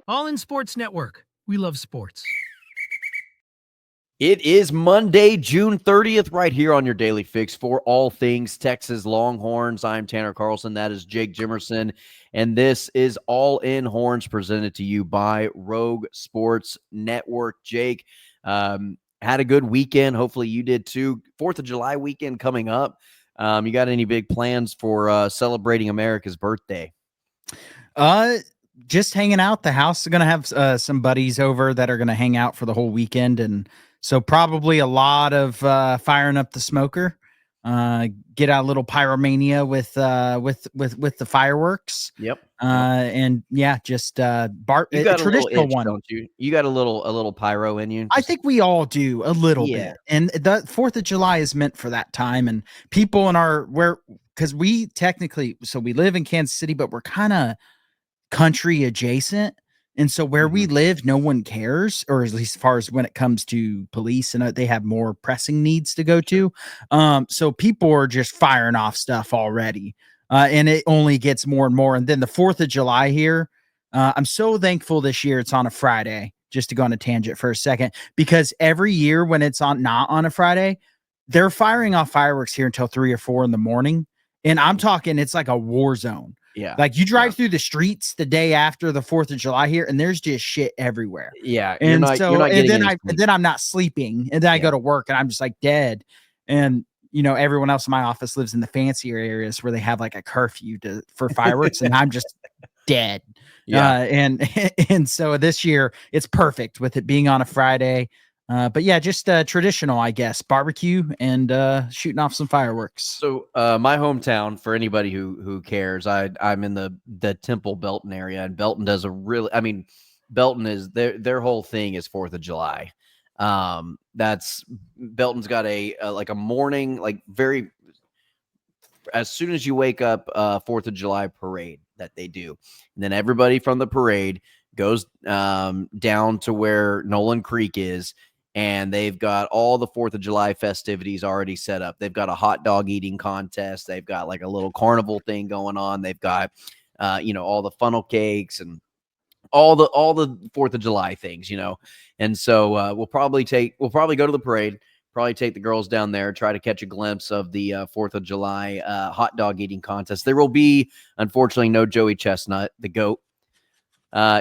All in Sports Network. We love sports. It is Monday, June 30th, right here on your Daily Fix for all things Texas Longhorns. I'm Tanner Carlson. That is Jake Jimerson. And this is All In Horns presented to you by Rogue Sports Network. Jake, had a good weekend. Hopefully you did too. 4th of July weekend coming up. You got any big plans for celebrating America's birthday? Just hanging out. The house is going to have some buddies over that are going to hang out for the whole weekend. And so probably a lot of firing up the smoker, get out a little pyromania with the fireworks. Yep. And yeah, just you got a traditional itch, one, don't you? You got a little pyro in you. I think we all do a little bit. And the 4th of July is meant for that time. And people because we technically, so we live in Kansas City, but we're kind of country adjacent. And so where we live, no one cares, or at least as far as when it comes to police, and they have more pressing needs to go to. So people are just firing off stuff already. And it only gets more and more. And then the 4th of July here, I'm so thankful this year it's on a Friday, just to go on a tangent for a second, because every year when it's not on a Friday, they're firing off fireworks here until 3 or 4 in the morning. And I'm talking, it's like a war zone. Yeah. Like you drive through the streets the day after the 4th of July here, and there's just shit everywhere. Yeah. And then I'm not sleeping. And then I go to work and I'm just like dead. And everyone else in my office lives in the fancier areas where they have like a curfew for fireworks, and I'm just dead. Yeah. And so this year it's perfect with it being on a Friday. But yeah, just traditional, I guess, barbecue and shooting off some fireworks. So my hometown, for anybody who cares, I'm in the Temple Belton area, and Belton does Belton is their whole thing is 4th of July. Belton's got a morning, like very, as soon as you wake up, 4th of July parade that they do. And then everybody from the parade goes down to where Nolan Creek is. And they've got all the 4th of July festivities already set up. They've got a hot dog eating contest. They've got like a little carnival thing going on. They've got, all the funnel cakes and all the 4th of July things, And so we'll probably go to the parade, probably take the girls down there, try to catch a glimpse of the 4th of July hot dog eating contest. There will be, unfortunately, no Joey Chestnut, the GOAT.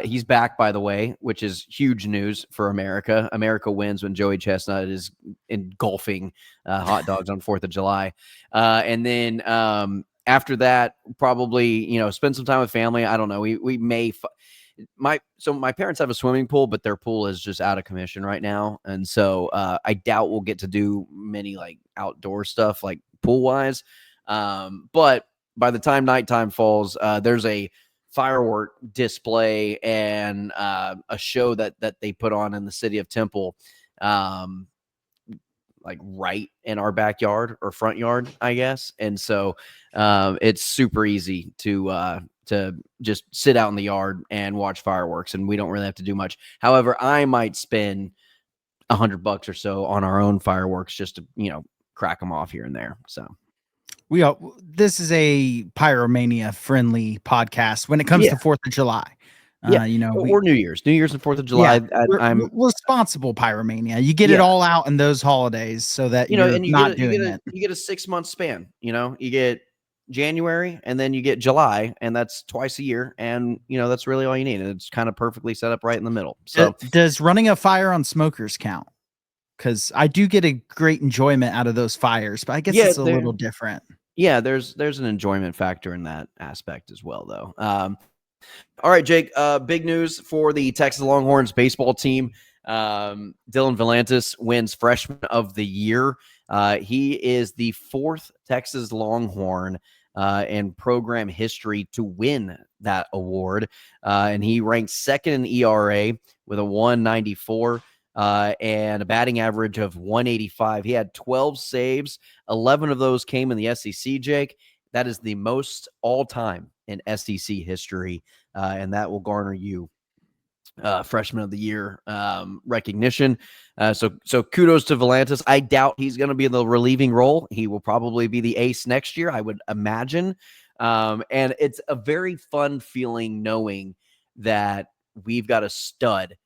He's back, by the way, which is huge news for America. America wins when Joey Chestnut is engulfing hot dogs on 4th of July. And then after that, probably, spend some time with family. I don't know. We may my parents have a swimming pool, but their pool is just out of commission right now. And so I doubt we'll get to do many like outdoor stuff like pool wise. But by the time nighttime falls, there's a firework display and a show that they put on in the city of Temple, like right in our backyard or front yard, I guess. And so it's super easy to just sit out in the yard and watch fireworks, and we don't really have to do much. However, I might spend $100 or so on our own fireworks just to crack them off here and there. So this is a pyromania friendly podcast when it comes to 4th of July. Or New Year's and 4th of July. I'm responsible pyromania. You get it all out in those holidays so that you get a 6 month span. You get January and then you get July, and that's twice a year. And that's really all you need. And it's kind of perfectly set up right in the middle. So does running a fire on smokers count? Because I do get a great enjoyment out of those fires, but I guess it's a little different. Yeah, there's an enjoyment factor in that aspect as well, though. All right, Jake, big news for the Texas Longhorns baseball team. Dylan Volantis wins Freshman of the Year. He is the 4th Texas Longhorn in program history to win that award. And he ranks 2nd in ERA with a 194. And a batting average of 185. He had 12 saves. 11 of those came in the SEC, Jake. That is the most all-time in SEC history, and that will garner you Freshman of the Year recognition. So kudos to Volantis. I doubt he's going to be in the relieving role. He will probably be the ace next year, I would imagine. And it's a very fun feeling knowing that we've got a stud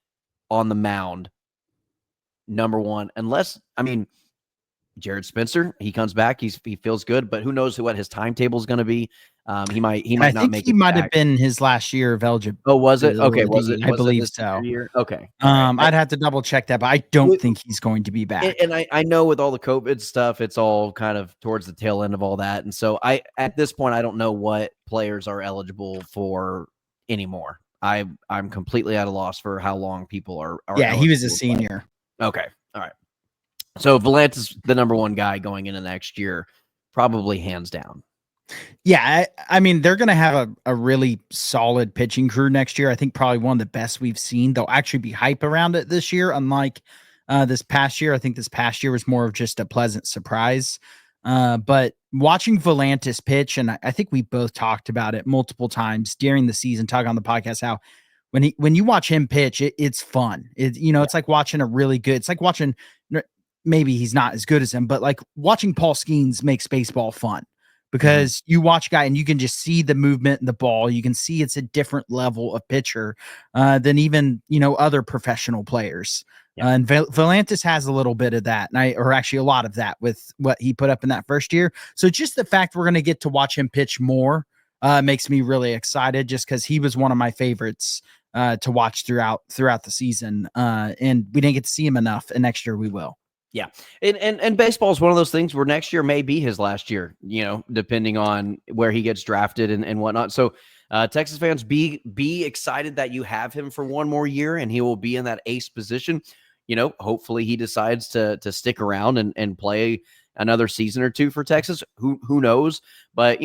on the mound, number one, unless, I mean, Jared Spencer, he comes back, he feels good, but who knows what his timetable is going to be. He might I not think make he it might have back. been his last year of eligibility. Oh, was it? Okay, was it? I Was it believe his senior so. year? Okay, all right. I'd have to double check that, but I don't think he's going to be back. And I know with all the COVID stuff, it's all kind of towards the tail end of all that, and so at this point I don't know what players are eligible for anymore. I'm completely at a loss for how long people are. Yeah, he was a eligible to play. senior. Okay, all right. So Volantis, the number one guy going into next year, probably hands down. Yeah, I mean, they're going to have a really solid pitching crew next year. I think probably one of the best we've seen. There'll actually be hype around it this year, unlike this past year. I think this past year was more of just a pleasant surprise. But watching Volantis pitch, and I think we both talked about it multiple times during the season, talking on the podcast, how when you watch him pitch, it's fun. It's like watching it's like watching, maybe he's not as good as him, but like watching Paul Skeens makes baseball fun. Because you watch a guy and you can just see the movement in the ball. You can see it's a different level of pitcher than even, other professional players. Yeah. And Volantis has a little bit of that, or actually a lot of that with what he put up in that first year. So just the fact we're going to get to watch him pitch more makes me really excited, just because he was one of my favorites to watch throughout the season. And we didn't get to see him enough, and next year we will. Yeah. And baseball is one of those things where next year may be his last year, depending on where he gets drafted and whatnot. So Texas fans, be excited that you have him for one more year and he will be in that ace position. Hopefully he decides to stick around and play another season or two for Texas. Who knows? But,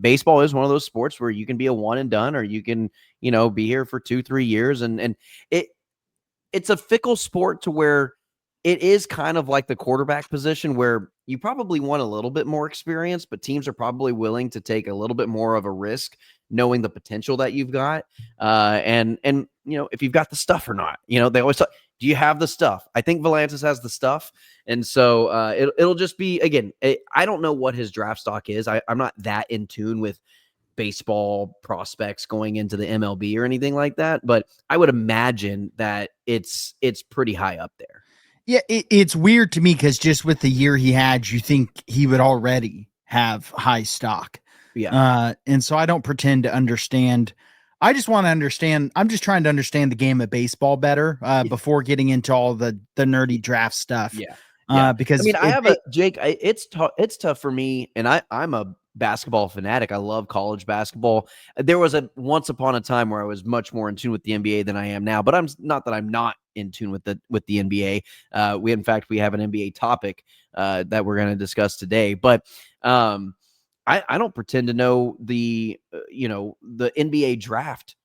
baseball is one of those sports where you can be a one and done, or you can, be here for 2-3 years. And it's a fickle sport to where it is kind of like the quarterback position, where you probably want a little bit more experience, but teams are probably willing to take a little bit more of a risk, knowing the potential that you've got. And if you've got the stuff or not, they always talk, do you have the stuff? I think Volantis has the stuff. And so it'll just be, again, I don't know what his draft stock is. I'm not that in tune with baseball prospects going into the MLB or anything like that, but I would imagine that it's pretty high up there. Yeah, it's weird to me because just with the year he had, you think he would already have high stock. Yeah. And so I don't pretend to understand. I just want to understand. I'm just trying to understand the game of baseball better before getting into all the nerdy draft stuff. Yeah. Because I mean, Jake, it's tough for me, and I'm a basketball fanatic. I love college basketball. There was once upon a time where I was much more in tune with the NBA than I am now, but I'm not in tune with the NBA. We have an NBA topic that we're going to discuss today, but I don't pretend to know the NBA draft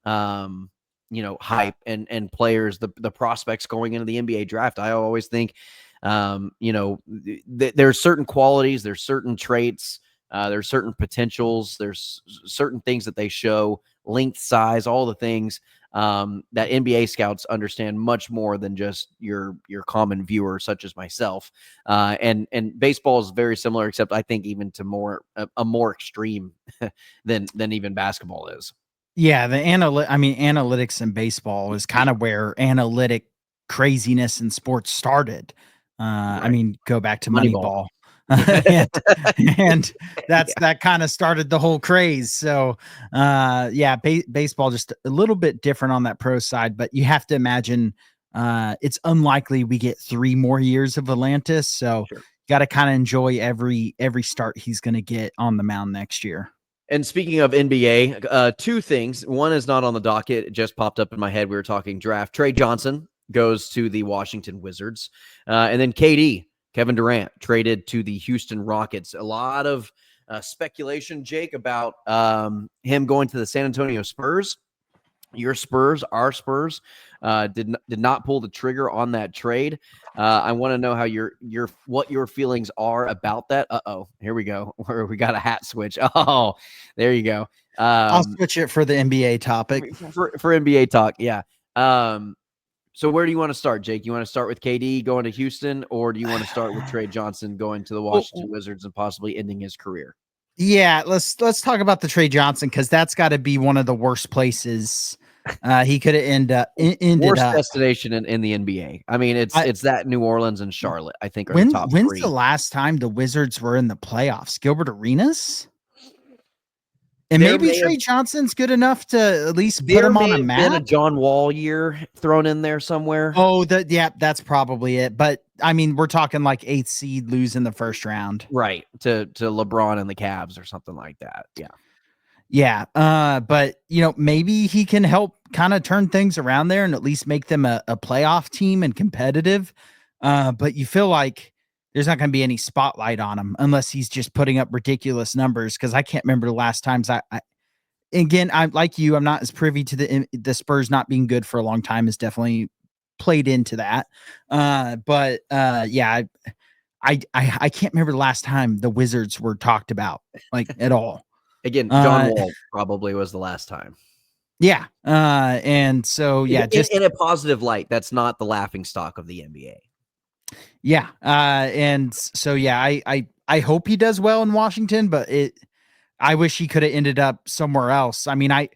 hype and players, the prospects going into the NBA draft. I always think there's certain qualities, there's certain traits, there's certain potentials, there's certain things that they show, length, size, all the things that NBA scouts understand much more than just your common viewer, such as myself. And baseball is very similar, except I think even to a more extreme than even basketball is. Yeah, analytics in baseball is kind of where analytic craziness in sports started. Right. I mean, go back to Moneyball. and that kind of started the whole craze. So baseball just a little bit different on that pro side, but you have to imagine it's unlikely we get 3 more years of Volantis. So sure. Got to kind of enjoy every start he's going to get on the mound next year. And speaking of NBA, 2 things. One is not on the docket. It just popped up in my head. We were talking draft. Trey Johnson goes to the Washington Wizards. And then Kevin Durant, traded to the Houston Rockets. A lot of speculation, Jake, about him going to the San Antonio Spurs. Your Spurs, our Spurs, did not pull the trigger on that trade. I want to know how what your feelings are about that. Here we go. We got a hat switch. Oh, there you go. I'll switch it for the NBA topic. For NBA talk, yeah. So where do you want to start, Jake? You want to start with KD going to Houston, or do you want to start with Trey Johnson going to the Washington Wizards and possibly ending his career? Yeah, let's talk about the Trey Johnson, because that's got to be one of the worst places He could have ended Worst up. destination in the NBA. I mean, it's that New Orleans and Charlotte, I think, are the top When's three. the last time the Wizards were in the playoffs? Gilbert Arenas? And There maybe may Trey have Johnson's good enough to at least put there him on may a have been a map. John Wall year thrown in there somewhere. Oh, that's probably it. But I mean, we're talking like 8th seed losing the first round. Right. To LeBron and the Cavs or something like that. Yeah. Yeah. But maybe he can help kind of turn things around there and at least make them a playoff team and competitive. But you feel like there's not going to be any spotlight on him unless he's just putting up ridiculous numbers. Cause I can't remember the last times again, I'm like you, I'm not as privy to the Spurs not being good for a long time has definitely played into that. Yeah, I can't remember the last time the Wizards were talked about like at all. Again, John Wall probably was the last time. Yeah. And so, yeah, just in a positive light, that's not the laughing stock of the NBA. Yeah. And so, yeah, I hope he does well in Washington, but I wish he could have ended up somewhere else. I mean, I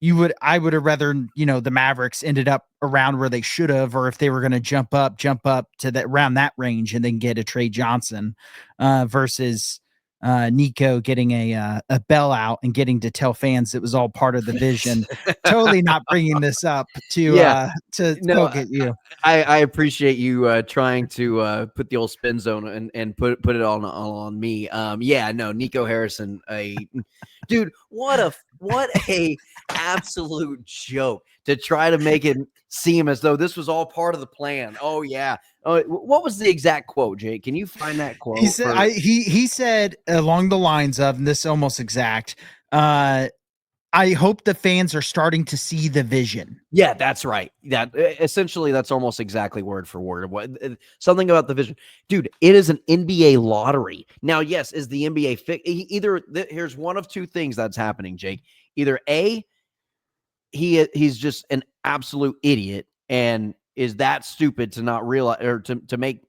would have rather, the Mavericks ended up around where they should have, or if they were going to jump up to that around that range and then get a Trey Johnson, versus Nico getting a bailout and getting to tell fans it was all part of the vision. Totally not bringing this up to poke at you. I appreciate you trying to put the old spin zone and put it all on me. Nico Harrison, dude, what a absolute joke to try to make it seem as though this was all part of the plan. Oh yeah. What was the exact quote, Jake? Can you find that quote? He said, he said along the lines of, and this is almost exact, I hope the fans are starting to see the vision. Yeah, that's right. That essentially, that's almost exactly word for word. Something about the vision, dude. It is an NBA lottery now. Yes, is the NBA here's one of two things that's happening, Jake. Either A, he's just an absolute idiot and is that stupid to not realize, or to make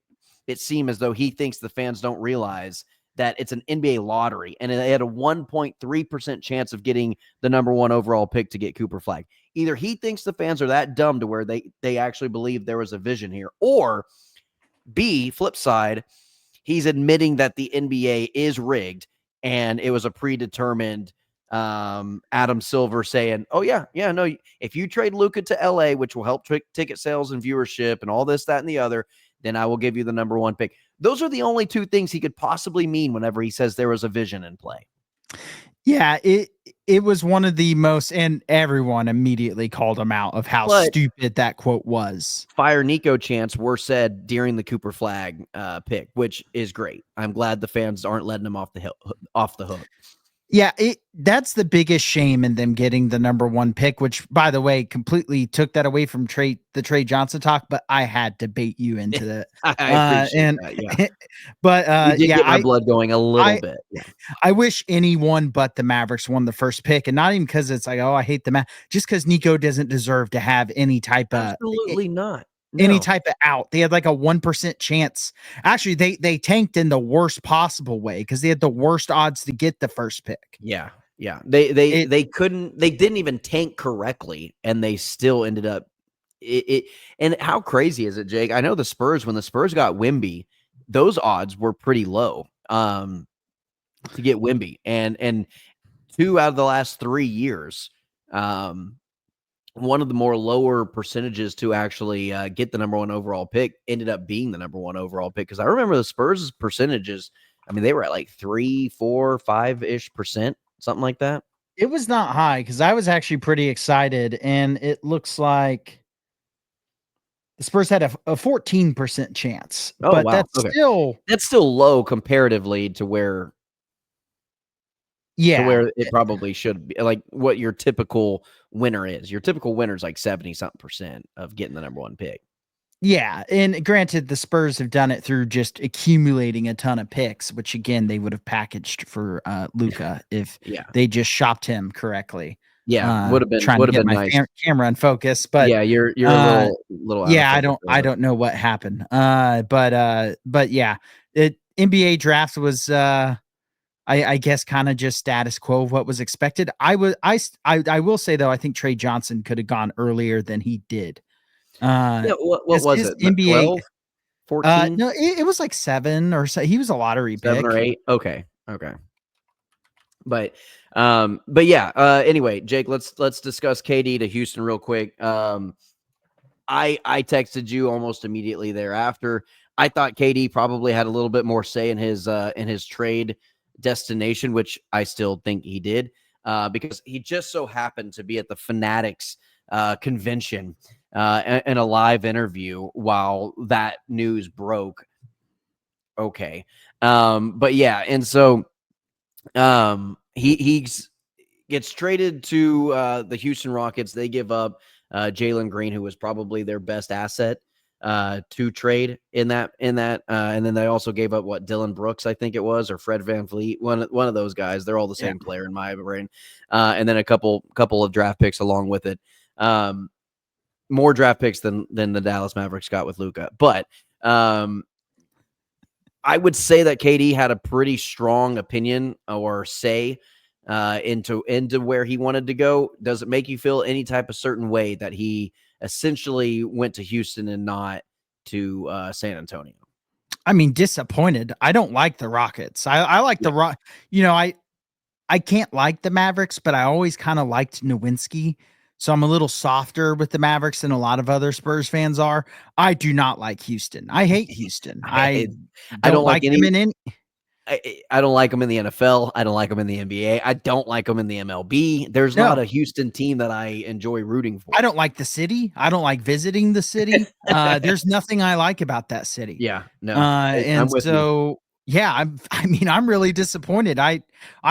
it seem as though he thinks the fans don't realize that it's an NBA lottery and they had a 1.3% chance of getting the number 1 overall pick to get Cooper Flag. Either he thinks the fans are that dumb to where they actually believe there was a vision here, or B, flip side, he's admitting that the NBA is rigged and it was a predetermined Adam Silver saying, oh yeah, no, if you trade Luka to LA, which will help ticket sales and viewership and all this, that, and the other, then I will give you the number 1 pick. Those are the only two things he could possibly mean whenever he says there was a vision in play. Yeah, it was one of the most, and everyone immediately called him out of how stupid that quote was. Fire Nico chants were said during the Cooper Flag pick, which is great. I'm glad the fans aren't letting him off the hook. Yeah, that's the biggest shame in them getting the number 1 pick, which, by the way, completely took that away from the Trey Johnson talk, but I had to bait you into that. I appreciate that, yeah. But you did get my blood going a little bit. Yeah. I wish anyone but the Mavericks won the first pick, and not even because it's like, oh, I hate the Mavericks, just because Nico doesn't deserve to have any type of absolutely not. No. Any type of out. They had like a 1% chance. Actually, they tanked in the worst possible way because they had the worst odds to get the first pick. Yeah. They didn't even tank correctly, and they still ended up it. And how crazy is it, Jake? I know the Spurs, when the Spurs got Wemby, those odds were pretty low to get Wemby, and 2 out of the last 3 years, one of the more lower percentages to actually get the number 1 overall pick ended up being the number 1 overall pick. Because I remember the Spurs' percentages, I mean, they were at like 3, 4, 5-ish%, something like that. It was not high because I was actually pretty excited, and it looks like the Spurs had a 14% chance. Oh, but wow. That's still low comparatively to where it probably should be, like what your typical winner is. Your typical winner is like 70-something% of getting the number 1 pick. Yeah, and granted, the Spurs have done it through just accumulating a ton of picks, which again they would have packaged for Luka if they just shopped him correctly. Yeah, would have been trying to get my nice. Camera in focus, but yeah, you're a little. Yeah, I don't know what happened. But yeah, NBA draft was I guess kind of just status quo of what was expected. I will say though, I think Trey Johnson could have gone earlier than he did. Yeah, what 'Cause was his it? NBA 12, 14, no, it was like 7 or so. He was a lottery 7 or pick. 8? Okay. Okay. But yeah, anyway, Jake, let's discuss KD to Houston real quick. I texted you almost immediately thereafter. I thought KD probably had a little bit more say in his trade destination, which I still think he did, because he just so happened to be at the Fanatics convention in a live interview while that news broke. Okay, but yeah, and so he gets traded to the Houston Rockets. They give up Jalen Green, who was probably their best asset to trade in that, and then they also gave up Dylan Brooks, I think it was, or Fred VanVleet, one of those guys. They're all the same player in my brain, and then a couple of draft picks along with it. More draft picks than the Dallas Mavericks got with Luka, but I would say that KD had a pretty strong opinion or say into where he wanted to go. Does it make you feel any type of certain way that he essentially went to Houston and not to San Antonio? I mean, disappointed. I don't like the Rockets. I like the Rock. You know, I can't like the Mavericks, but I always kind of liked Nowinski. So I'm a little softer with the Mavericks than a lot of other Spurs fans are. I do not like Houston. I hate Houston. I I don't don't like like them any. in any. I don't like them in the NFL. I don't like them in the NBA. I don't like them in the MLB. There's not a No, Houston team that I enjoy rooting for. I don't like the city. I don't like visiting the city. There's nothing I like about that city. Yeah, no, I'm And with you. so yeah, I mean, I'm really disappointed. I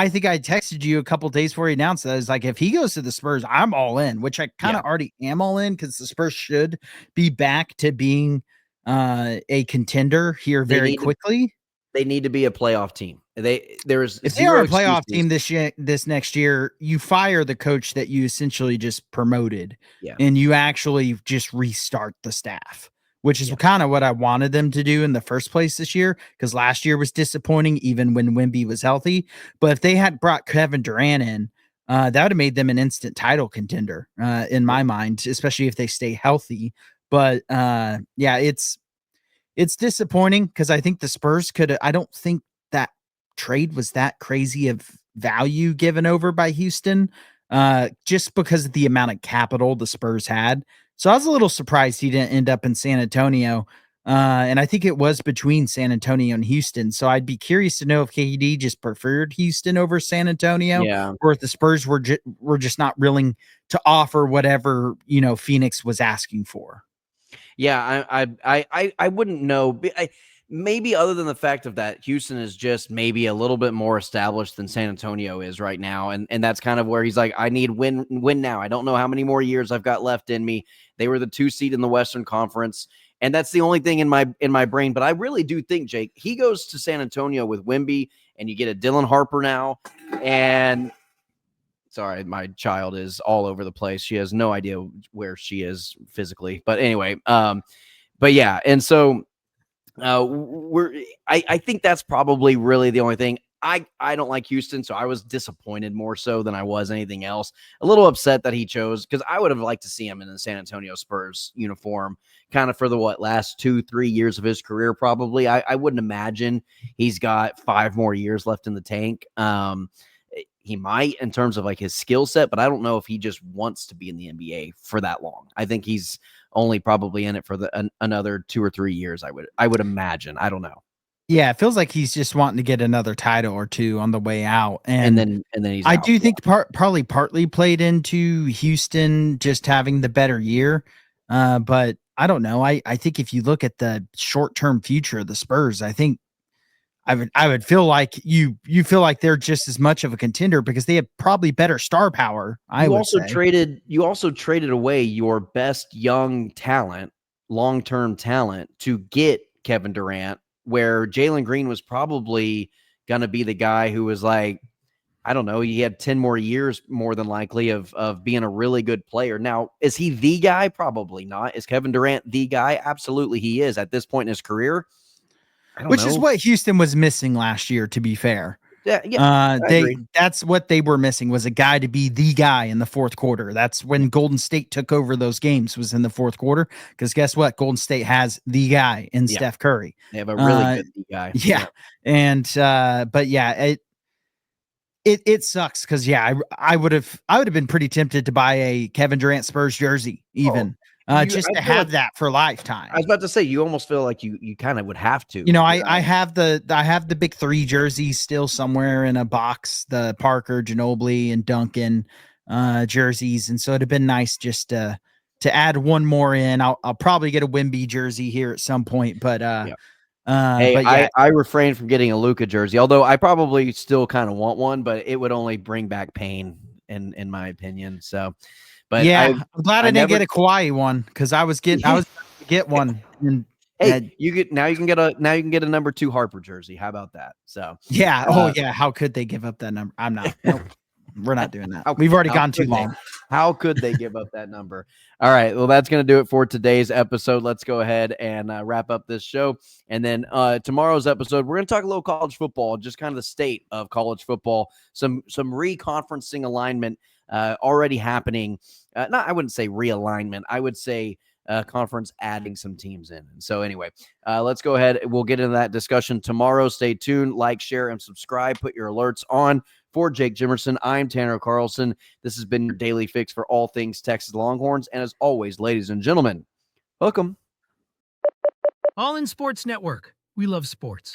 think I texted you a couple days before he announced that. It's like if he goes to the Spurs, I'm all in, which I kind of already am all in because the Spurs should be back to being a contender here very quickly. They need to be a playoff team. There's If they are zero a playoff excuses. team this next year, you fire the coach that you essentially just promoted, Yeah. and you actually just restart the staff, which is Yeah. kind of what I wanted them to do in the first place this year. Because last year was disappointing, even when Wemby was healthy. But if they had brought Kevin Durant in, that would have made them an instant title contender in my mind, especially if they stay healthy. But yeah, it's disappointing because I think the Spurs could. I don't think that trade was that crazy of value given over by Houston, just because of the amount of capital the Spurs had. So I was a little surprised he didn't end up in San Antonio. And I think it was between San Antonio and Houston. So I'd be curious to know if KD just preferred Houston over San Antonio, Yeah. or if the Spurs were just not willing to offer whatever Phoenix was asking for. Yeah, I wouldn't know. Maybe other than the fact of that, Houston is just maybe a little bit more established than San Antonio is right now, and that's kind of where he's like, I need win now. I don't know how many more years I've got left in me. They were the 2 seed in the Western Conference, and that's the only thing in my brain. But I really do think, Jake, he goes to San Antonio with Wemby, and you get a Dylan Harper now, and sorry, my child is all over the place. She has no idea where she is physically. But anyway, but yeah, and so I think that's probably really the only thing. I don't like Houston, so I was disappointed more so than I was anything else. A little upset that he chose, because I would have liked to see him in the San Antonio Spurs uniform, kind of for the last 2-3 years of his career. Probably, I wouldn't imagine he's got 5 more years left in the tank. He might, in terms of like his skill set, but I don't know if he just wants to be in the NBA for that long. I think he's only probably in it for another 2 or 3 years. I would imagine. I don't know. Yeah, it feels like he's just wanting to get another title or 2 on the way out, and then he's I out. do think partly played into Houston just having the better year, but I don't know. I think if you look at the short term future of the Spurs, I think I would feel like you feel like they're just as much of a contender because they have probably better star power. You also traded away your best young talent, long-term talent, to get Kevin Durant, where Jalen Green was probably going to be the guy who was like, I don't know, he had 10 more years more than likely of being a really good player. Now, is he the guy? Probably not. Is Kevin Durant the guy? Absolutely he is at this point in his career. I don't know. Which is what Houston was missing last year, to be fair. I agree. That's what they were missing, was a guy to be the guy in the fourth quarter. That's when Golden State took over those games, was in the fourth quarter. Because guess what? Golden State has the guy in Steph Curry. They have a really good guy. Yeah. And but yeah, it sucks because I would have been pretty tempted to buy a Kevin Durant Spurs jersey, even just to have that for lifetime. I was about to say, you almost feel like you kind of would have to. I have the big three jerseys still somewhere in a box, the Parker, Ginobili, and Duncan jerseys, and so it'd have been nice just to add one more in. I'll probably get a Wemby jersey here at some point, but hey, but yeah. I refrained from getting a Luka jersey, although I probably still kind of want one, but it would only bring back pain in my opinion. So, but yeah, I'm glad I didn't get a Kawhi one, because I was going to get one. And hey, you can get a number 2 Harper jersey. How about that? So yeah, how could they give up that number? I'm not. Nope. We're not doing that. We've already gone too long. How could they give up that number? All right. Well, that's going to do it for today's episode. Let's go ahead and wrap up this show. And then tomorrow's episode, we're going to talk a little college football, just kind of the state of college football, some re-conferencing alignment already happening. I wouldn't say realignment. I would say conference adding some teams in. And so anyway, let's go ahead. We'll get into that discussion tomorrow. Stay tuned, like, share, and subscribe. Put your alerts on. For Jake Jimerson, I'm Tanner Carlson. This has been your daily fix for all things Texas Longhorns. And as always, ladies and gentlemen, hook 'em. All in Sports Network. We love sports.